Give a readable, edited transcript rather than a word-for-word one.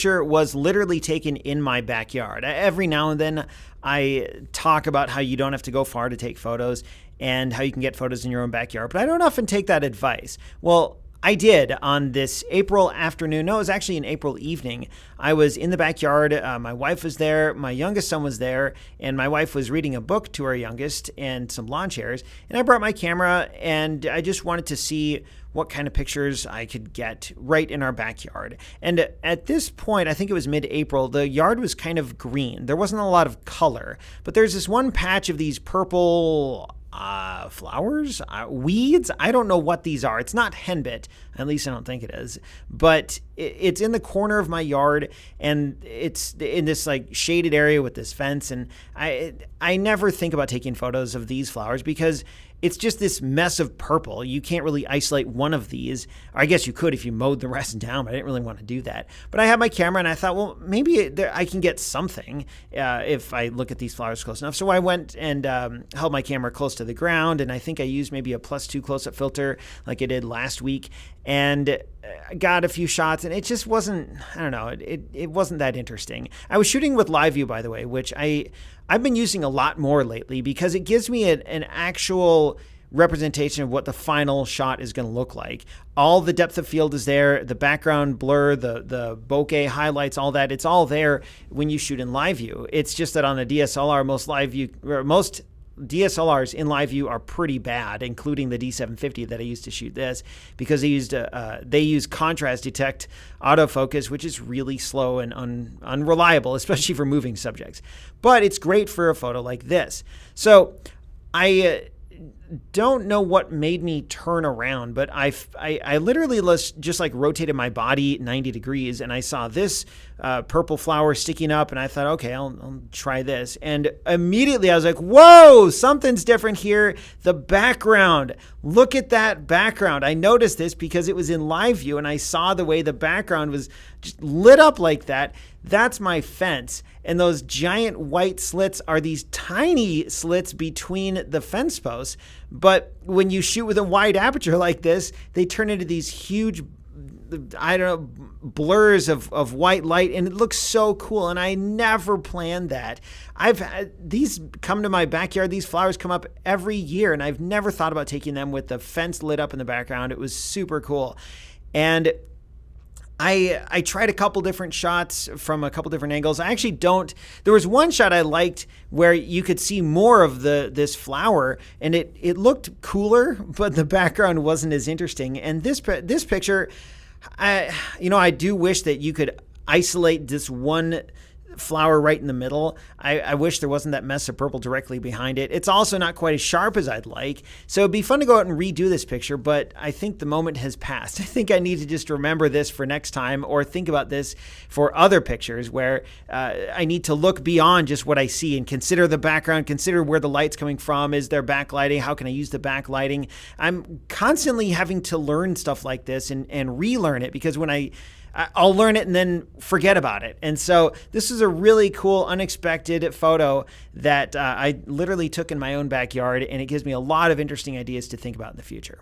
picture was literally taken in my backyard. Every now and then I talk about how you don't have to go far to take photos and how you can get photos in your own backyard, but I don't often take that advice. Well, I did on this April afternoon. No, it was actually an April evening. I was in the backyard. My wife was there. My youngest son was there. And my wife was reading a book to our youngest and some lawn chairs. And I brought my camera and I just wanted to see what kind of pictures I could get right in our backyard. And at this point, I think it was mid-April, the yard was kind of green. There wasn't a lot of color, but there's this one patch of these purple flowers, weeds. I don't know what these are. It's not henbit. At least I don't think it is, but it's in the corner of my yard and it's in this like shaded area with this fence. And I never think about taking photos of these flowers because it's just this mess of purple. You can't really isolate one of these. Or I guess you could if you mowed the rest down, but I didn't really want to do that. But I had my camera and I thought, well, maybe I can get something if I look at these flowers close enough. So I went and held my camera close to the ground, and I think I used maybe a +2 close-up filter like I did last week, and got a few shots, and it just wasn't, I don't know, it wasn't that interesting. I was shooting with live view, by the way, which I've been using a lot more lately because it gives me an actual representation of what the final shot is going to look like. All the depth of field is there, the background blur, the bokeh highlights, all that. It's all there when you shoot in live view. It's just that on a DSLR, most DSLRs in live view are pretty bad, including the D750 that I used to shoot this, because they use contrast detect autofocus, which is really slow and unreliable, especially for moving subjects. But it's great for a photo like this. So I don't know what made me turn around, but I literally just like rotated my body 90 degrees and I saw this purple flower sticking up and I thought, okay, I'll try this. And immediately I was like, whoa, something's different here. The background, look at that background. I noticed this because it was in live view and I saw the way the background was just lit up like that. That's my fence. And those giant white slits are these tiny slits between the fence posts. But when you shoot with a wide aperture like this, they turn into these huge, I don't know, blurs of white light, and it looks so cool. And I never planned that. I've had these come to my backyard. These flowers come up every year, and I've never thought about taking them with the fence lit up in the background. It was super cool. And I tried a couple different shots from a couple different angles. I actually there was one shot I liked where you could see more of this flower and it looked cooler, but the background wasn't as interesting. And this picture, I do wish that you could isolate this one flower right in the middle. I wish there wasn't that mess of purple directly behind it. It's also not quite as sharp as I'd like. So it'd be fun to go out and redo this picture, but I think the moment has passed. I think I need to just remember this for next time or think about this for other pictures where I need to look beyond just what I see and consider the background, consider where the light's coming from. Is there backlighting? How can I use the backlighting? I'm constantly having to learn stuff like this and relearn it because when I'll learn it and then forget about it. And so this is a really cool, unexpected photo that I literally took in my own backyard, and it gives me a lot of interesting ideas to think about in the future.